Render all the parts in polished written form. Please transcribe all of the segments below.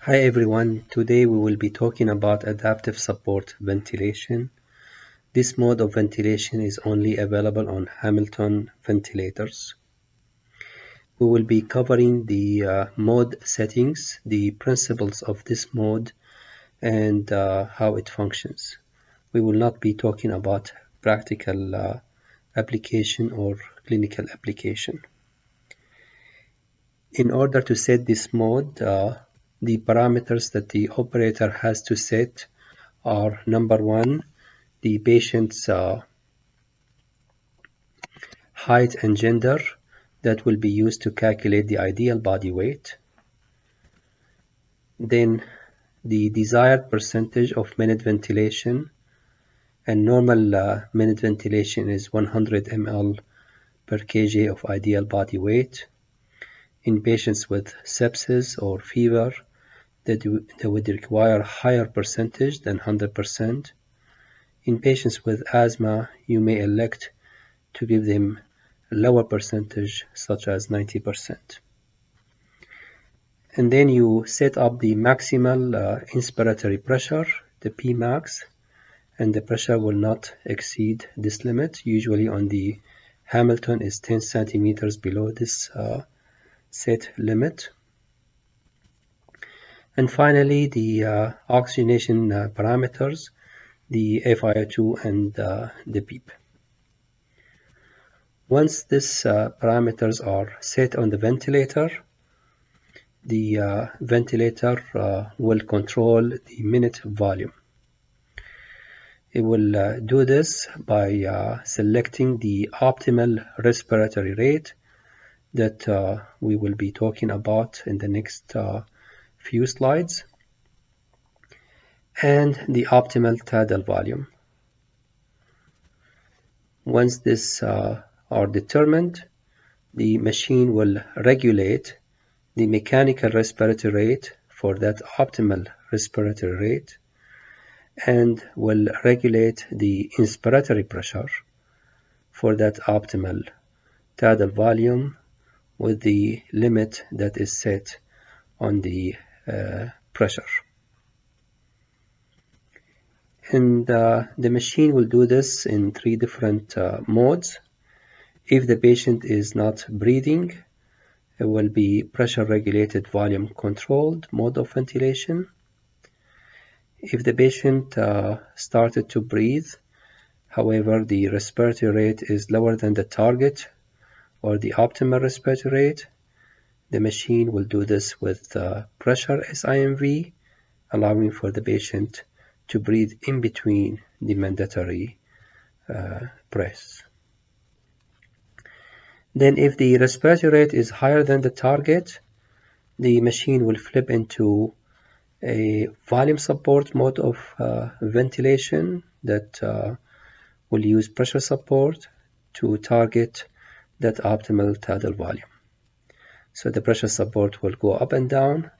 Hi everyone, today we will be talking about adaptive support ventilation. This mode of ventilation is only available on Hamilton ventilators. We will be covering the mode settings, the principles of this mode, and how it functions. We will not be talking about practical application or clinical application. In order to set this mode, the parameters that the operator has to set are: number one, the patient's height and gender that will be used to calculate the ideal body weight. Then the desired percentage of minute ventilation, and normal minute ventilation is 100 ml per kg of ideal body weight. In patients with sepsis or fever, they would require a higher percentage than 100%. In patients with asthma, you may elect to give them a lower percentage, such as 90%. And then you set up the maximal inspiratory pressure, the P max, and the pressure will not exceed this limit. Usually on the Hamilton is 10 centimeters below this set limit. And finally, the oxygenation parameters, the FiO2 and the PEEP. Once these parameters are set on the ventilator, the ventilator will control the minute volume. It will do this by selecting the optimal respiratory rate that we will be talking about in the next few slides, and the optimal tidal volume. Once these are determined, the machine will regulate the mechanical respiratory rate for that optimal respiratory rate, and will regulate the inspiratory pressure for that optimal tidal volume with the limit that is set on the pressure. And the machine will do this in 3 different modes. If the patient is not breathing, it will be pressure regulated volume controlled mode of ventilation. If the patient started to breathe, however the respiratory rate is lower than the target or the optimal respiratory rate, the machine will do this with pressure SIMV, allowing for the patient to breathe in between the mandatory breaths. Then if the respiratory rate is higher than the target, the machine will flip into a volume support mode of ventilation that will use pressure support to target that optimal tidal volume. So the pressure support will go up and down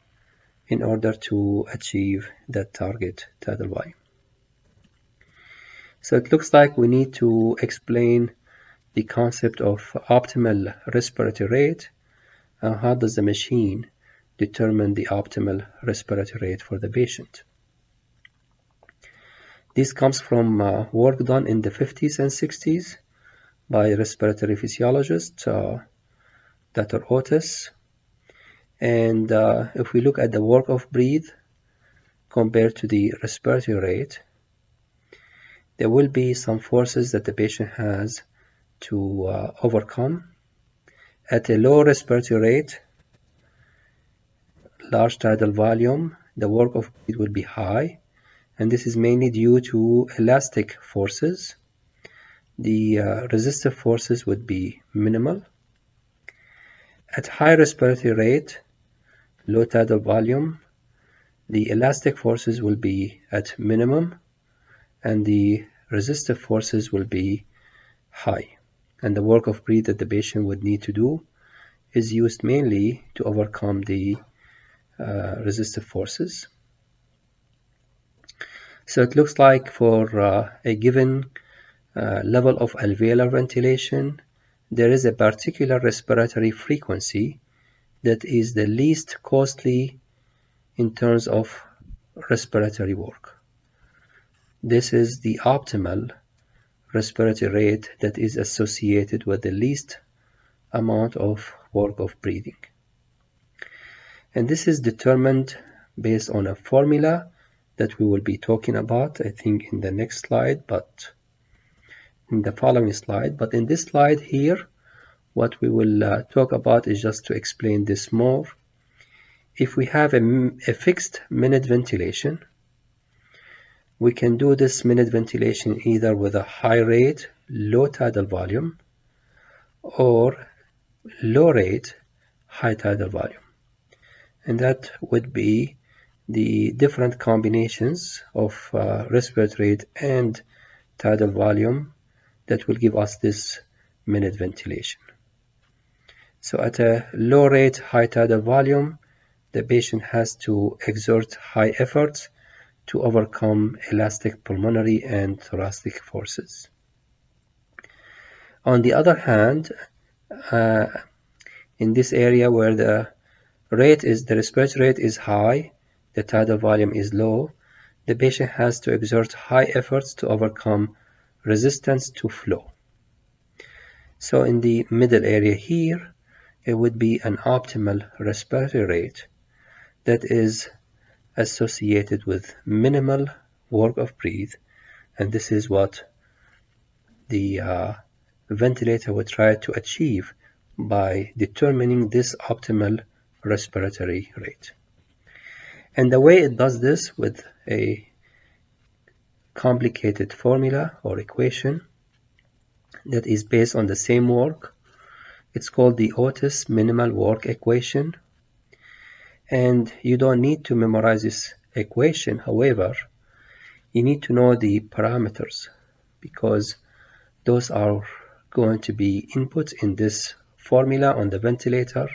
in order to achieve that target tidal volume. So it looks like we need to explain the concept of optimal respiratory rate and how does the machine determine the optimal respiratory rate for the patient. This comes from work done in the 50s and 60s by respiratory physiologist Dr. Otis. And if we look at the work of breathe compared to the respiratory rate, there will be some forces that the patient has to overcome. At a low respiratory rate, large tidal volume, the work of breathe will be high, and this is mainly due to elastic forces. The resistive forces would be minimal. At high respiratory rate, low tidal volume, the elastic forces will be at minimum and the resistive forces will be high. And the work of breathe that the patient would need to do is used mainly to overcome the resistive forces. So it looks like for a given level of alveolar ventilation, there is a particular respiratory frequency that is the least costly in terms of respiratory work. This is the optimal respiratory rate that is associated with the least amount of work of breathing. And this is determined based on a formula that we will be talking about, I think, in the next slide, but in the following slide. But in this slide here, what we will talk about is just to explain this more. If we have a fixed minute ventilation, we can do this minute ventilation either with a high rate, low tidal volume, or low rate, high tidal volume. And that would be the different combinations of respiratory rate and tidal volume that will give us this minute ventilation. So at a low rate, high tidal volume, the patient has to exert high efforts to overcome elastic pulmonary and thoracic forces. On the other hand, in this area where the respiratory rate is high, the tidal volume is low, the patient has to exert high efforts to overcome resistance to flow. So in the middle area here, it would be an optimal respiratory rate that is associated with minimal work of breath, and this is what the ventilator would try to achieve by determining this optimal respiratory rate. And the way it does this with a complicated formula or equation that is based on the same work, it's called the Otis minimal work equation. And you don't need to memorize this equation. However, you need to know the parameters because those are going to be input in this formula on the ventilator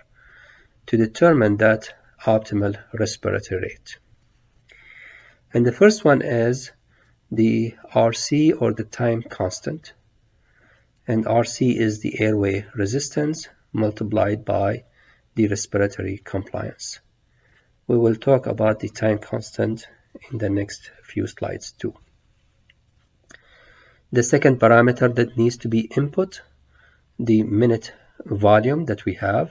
to determine that optimal respiratory rate. And the first one is the RC, or the time constant. And RC is the airway resistance multiplied by the respiratory compliance. We will talk about the time constant in the next few slides too. The second parameter that needs to be input, the minute volume that we have.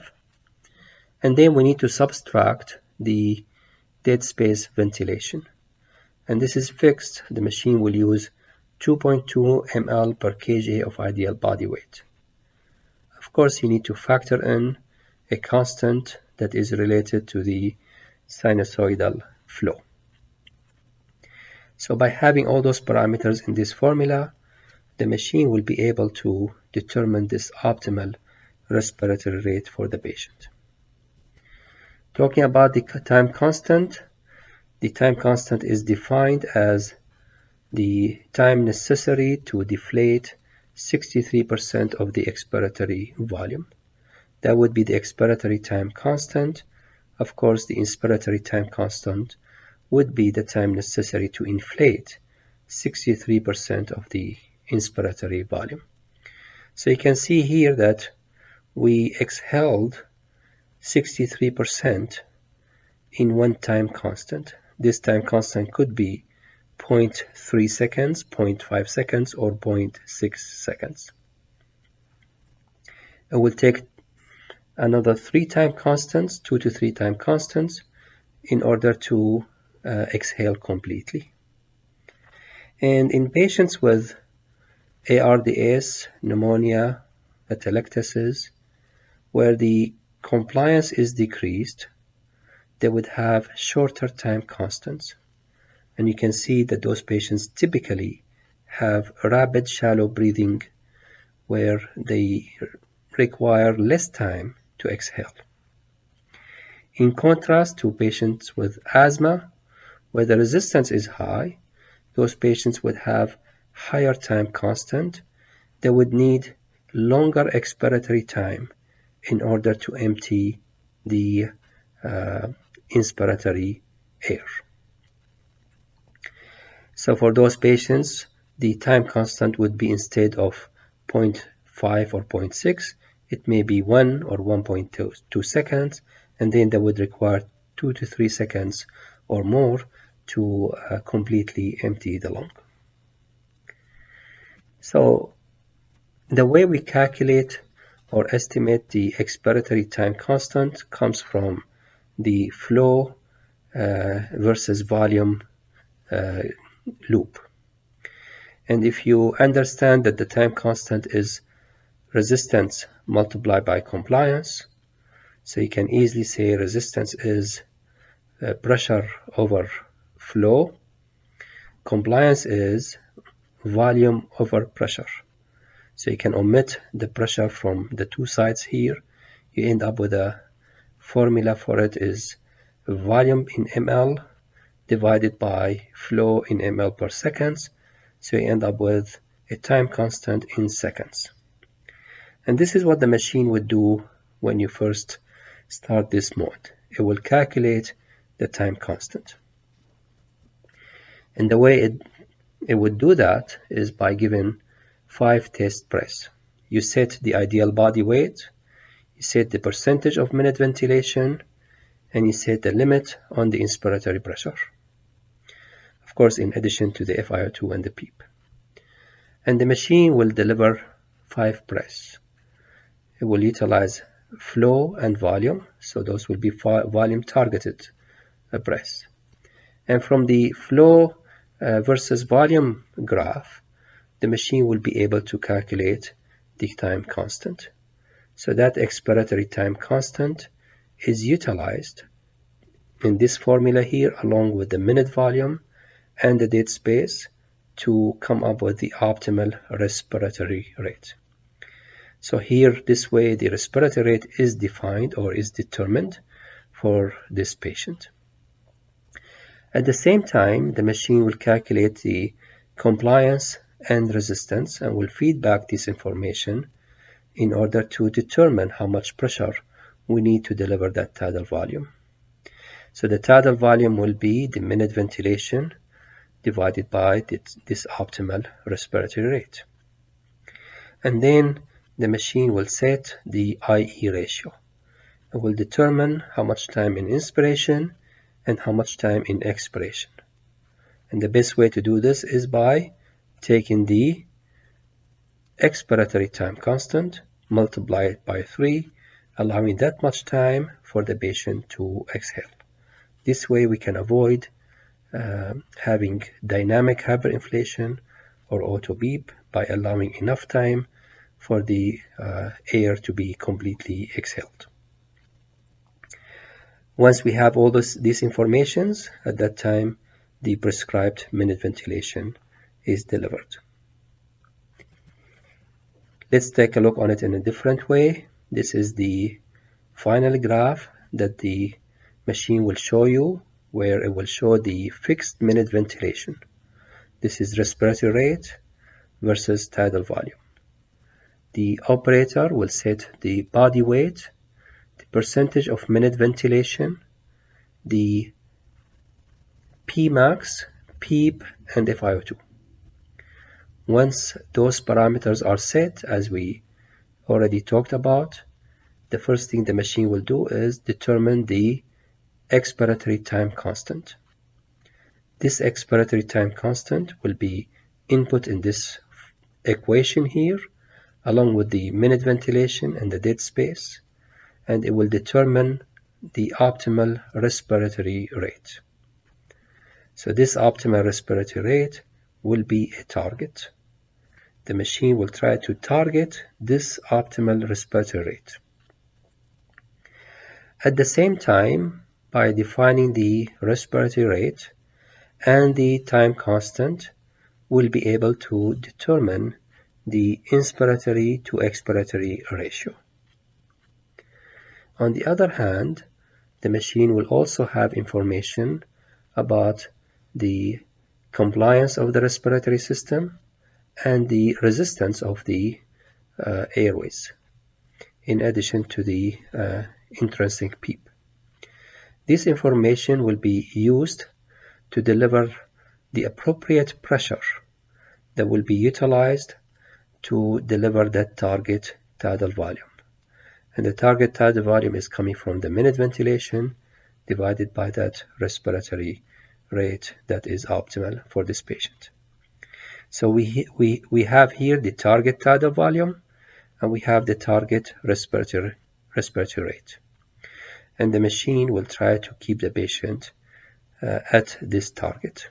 And then we need to subtract the dead space ventilation. And this is fixed. The machine will use 2.2 ml per kg of ideal body weight. Of course, you need to factor in a constant that is related to the sinusoidal flow. So by having all those parameters in this formula, the machine will be able to determine this optimal respiratory rate for the patient. Talking about the time constant is defined as the time necessary to deflate 63% of the expiratory volume. That would be the expiratory time constant. Of course, the inspiratory time constant would be the time necessary to inflate 63% of the inspiratory volume. So you can see here that we exhaled 63% in one time constant. This time constant could be 0.3 seconds, 0.5 seconds, or 0.6 seconds. It will take another 2 to 3 time constants in order to exhale completely. And in patients with ARDS, pneumonia, atelectasis, where the compliance is decreased, they would have shorter time constants. And you can see that those patients typically have rapid shallow breathing where they require less time to exhale. In contrast to patients with asthma, where the resistance is high, those patients would have higher time constant. They would need longer expiratory time in order to empty the inspiratory air. So for those patients, the time constant would be, instead of 0.5 or 0.6, it may be 1 or 1.2 seconds, and then they would require 2 to 3 seconds or more to completely empty the lung. So the way we calculate or estimate the expiratory time constant comes from the flow versus volume loop. And if you understand that the time constant is resistance multiplied by compliance, so you can easily say resistance is pressure over flow, compliance is volume over pressure. So you can omit the pressure from the two sides here. You end up with a formula for it is volume in ml divided by flow in ml per seconds. So you end up with a time constant in seconds. And this is what the machine would do when you first start this mode. It will calculate the time constant. And the way it would do that is by giving 5 test breaths. You set the ideal body weight, you set the percentage of minute ventilation, and you set the limit on the inspiratory pressure. Of course, in addition to the FiO2 and the PEEP. And the machine will deliver 5 breaths. It will utilize flow and volume, so those will be volume targeted breaths. And from the flow versus volume graph, the machine will be able to calculate the time constant. So that expiratory time constant is utilized in this formula here along with the minute volume and the dead space to come up with the optimal respiratory rate. So here, this way, the respiratory rate is defined or is determined for this patient. At the same time, the machine will calculate the compliance and resistance and will feed back this information in order to determine how much pressure we need to deliver that tidal volume. So the tidal volume will be the minute ventilation divided by this optimal respiratory rate. And then the machine will set the IE ratio. It will determine how much time in inspiration and how much time in expiration. And the best way to do this is by taking the expiratory time constant, multiply it by 3, allowing that much time for the patient to exhale. This way we can avoid having dynamic hyperinflation or auto beep by allowing enough time for the air to be completely exhaled. Once we have all these informations, at that time the prescribed minute ventilation is delivered. Let's take a look on it in a different way. This is the final graph that the machine will show you, where it will show the fixed minute ventilation. This is respiratory rate versus tidal volume. The operator will set the body weight, the percentage of minute ventilation, the Pmax, PEEP, and FiO2. Once those parameters are set, as we already talked about, the first thing the machine will do is determine the expiratory time constant. This expiratory time constant will be input in this equation here, along with the minute ventilation and the dead space, and it will determine the optimal respiratory rate. So this optimal respiratory rate will be a target. The machine will try to target this optimal respiratory rate. At the same time, by defining the respiratory rate and the time constant, we'll be able to determine the inspiratory to expiratory ratio. On the other hand, the machine will also have information about the compliance of the respiratory system and the resistance of the airways, in addition to the intrinsic PEEP. This information will be used to deliver the appropriate pressure that will be utilized to deliver that target tidal volume. And the target tidal volume is coming from the minute ventilation, divided by that respiratory rate that is optimal for this patient. So we have here the target tidal volume, and we have the target respiratory rate. And the machine will try to keep the patient at this target.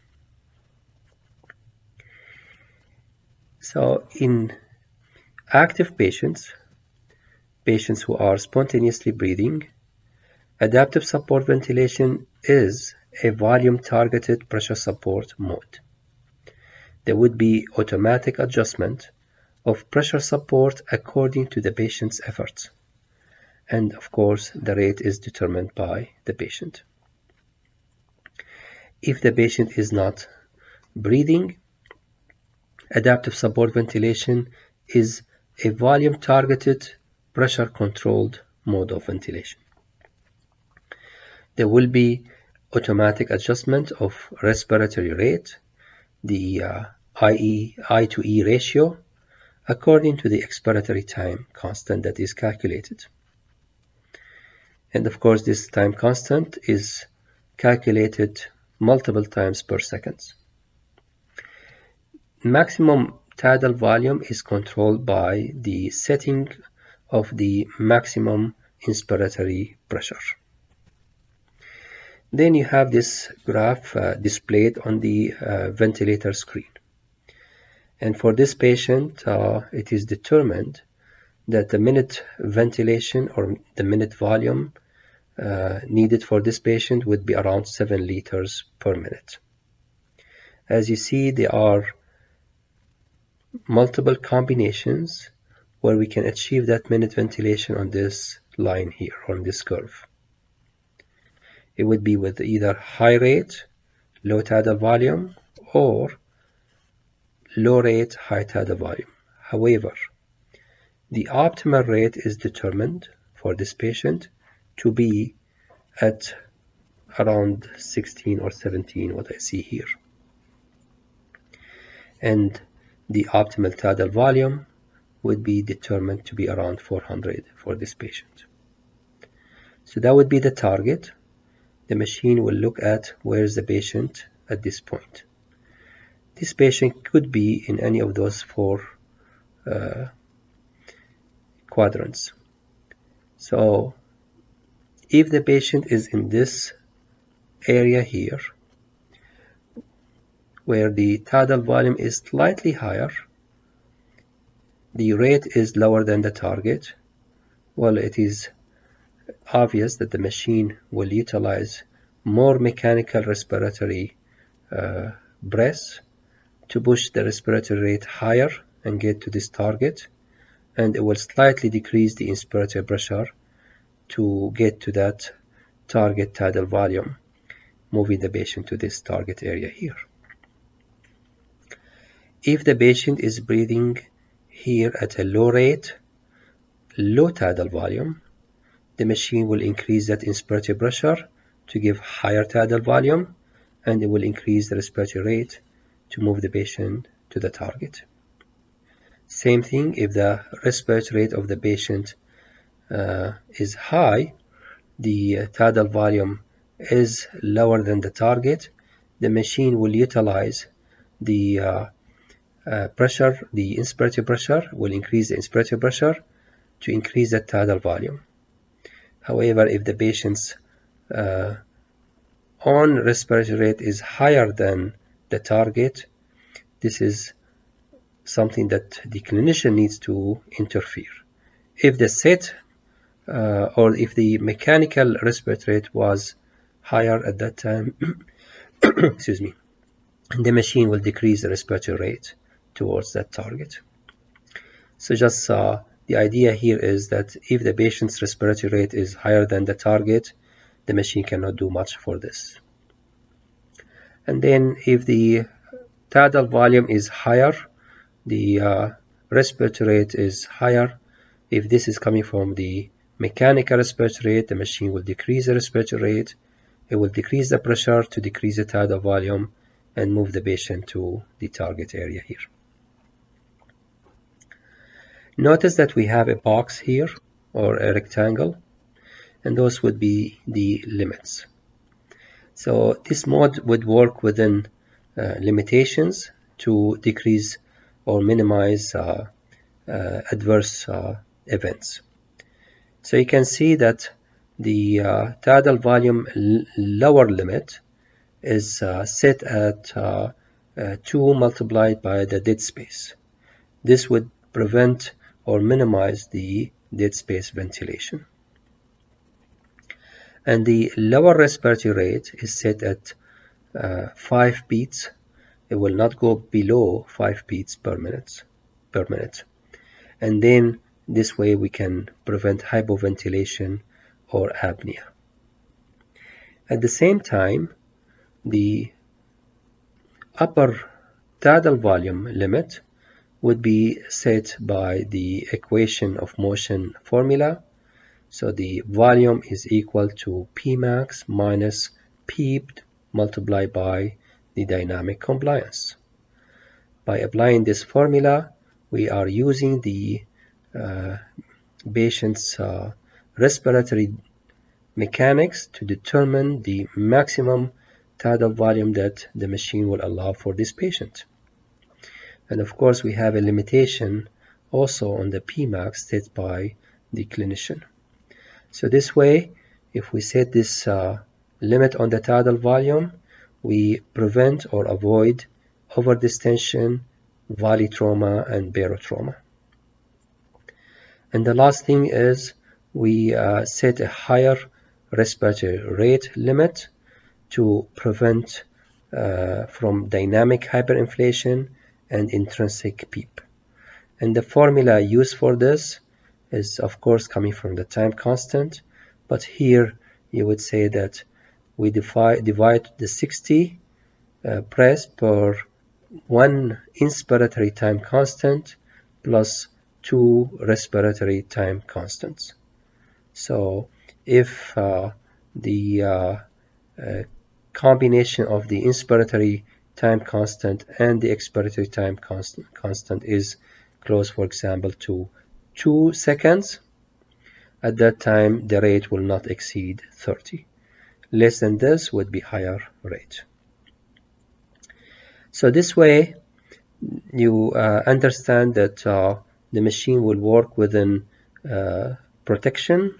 So in active patients who are spontaneously breathing, adaptive support ventilation is a volume-targeted pressure support mode. There would be automatic adjustment of pressure support according to the patient's efforts. And of course, the rate is determined by the patient. If the patient is not breathing, adaptive support ventilation is a volume-targeted, pressure-controlled mode of ventilation. There will be automatic adjustment of respiratory rate, the I to E ratio, according to the expiratory time constant that is calculated. And of course, this time constant is calculated multiple times per second. Maximum tidal volume is controlled by the setting of the maximum inspiratory pressure. Then you have this graph displayed on the ventilator screen. And for this patient, it is determined that the minute ventilation or the minute volume needed for this patient would be around 7 liters per minute. As you see, there are multiple combinations where we can achieve that minute ventilation on this line here, on this curve. It would be with either high rate, low tidal volume, or low rate, high tidal volume. However, the optimal rate is determined for this patient to be at around 16 or 17, what I see here. And the optimal tidal volume would be determined to be around 400 for this patient. So that would be the target. The machine will look at where is the patient at this point. This patient could be in any of those 4 quadrants. So if the patient is in this area here, where the tidal volume is slightly higher, the rate is lower than the target, well, it is obvious that the machine will utilize more mechanical respiratory breaths to push the respiratory rate higher and get to this target, and it will slightly decrease the inspiratory pressure to get to that target tidal volume, moving the patient to this target area here. If the patient is breathing here at a low rate, low tidal volume, the machine will increase that inspiratory pressure to give higher tidal volume, and it will increase the respiratory rate to move the patient to the target. Same thing if the respiratory rate of the patient is high, the tidal volume is lower than the target, the machine will utilize the pressure, the inspiratory pressure, will increase the inspiratory pressure to increase the tidal volume. However, if the patient's own respiratory rate is higher than the target, this is something that the clinician needs to interfere. If the set or if the mechanical respiratory rate was higher at that time, excuse me, the machine will decrease the respiratory rate towards that target. So just the idea here is that if the patient's respiratory rate is higher than the target, the machine cannot do much for this. And then if the tidal volume is higher, the respiratory rate is higher. If this is coming from the mechanical respiratory rate, the machine will decrease the respiratory rate. It will decrease the pressure to decrease the tidal volume and move the patient to the target area here. Notice that we have a box here, or a rectangle, and those would be the limits. So this mode would work within limitations to decrease or minimize adverse events. So you can see that the tidal volume lower limit is set at 2 multiplied by the dead space. This would prevent or minimize the dead space ventilation. And the lower respiratory rate is set at 5 beats. It will not go below 5 beats per minute. And then this way we can prevent hypoventilation or apnea. At the same time, the upper tidal volume limit would be set by the equation of motion formula. So the volume is equal to Pmax minus PEEP multiplied by the dynamic compliance. By applying this formula, we are using the patient's respiratory mechanics to determine the maximum tidal volume that the machine will allow for this patient. And of course, we have a limitation also on the Pmax set by the clinician. So this way, if we set this limit on the tidal volume, we prevent or avoid overdistension, valley trauma, and barotrauma. And the last thing is we set a higher respiratory rate limit to prevent from dynamic hyperinflation and intrinsic PEEP. And the formula used for this is of course coming from the time constant, but here you would say that we divide the 60 breaths per 1 inspiratory time constant plus 2 respiratory time constants. So if the combination of the inspiratory time constant and the expiratory time constant is close, for example, to 2 seconds, at that time the rate will not exceed 30. Less than this would be higher rate. So this way you understand that the machine will work within protection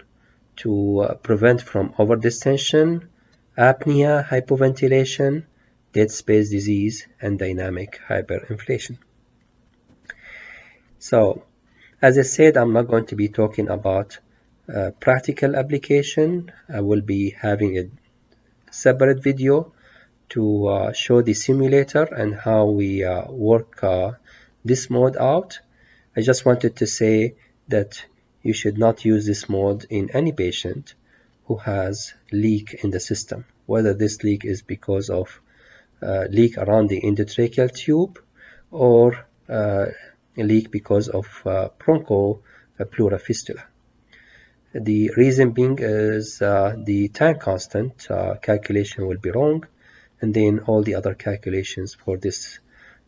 to prevent from overdistension, apnea, hypoventilation, dead space disease, and dynamic hyperinflation. So, as I said, I'm not going to be talking about practical application. I will be having a separate video to show the simulator and how we work this mode out. I just wanted to say that you should not use this mode in any patient who has leak in the system, whether this leak is because of leak around the endotracheal tube or a leak because of bronchopleural fistula. The reason being is the time constant calculation will be wrong, and then all the other calculations for this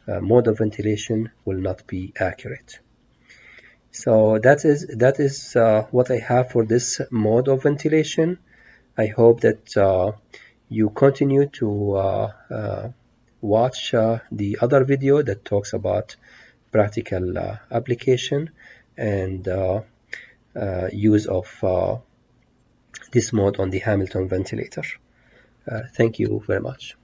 mode of ventilation will not be accurate. So that is what I have for this mode of ventilation. I hope that you continue to watch the other video that talks about practical application and use of this mode on the Hamilton ventilator. Thank you very much.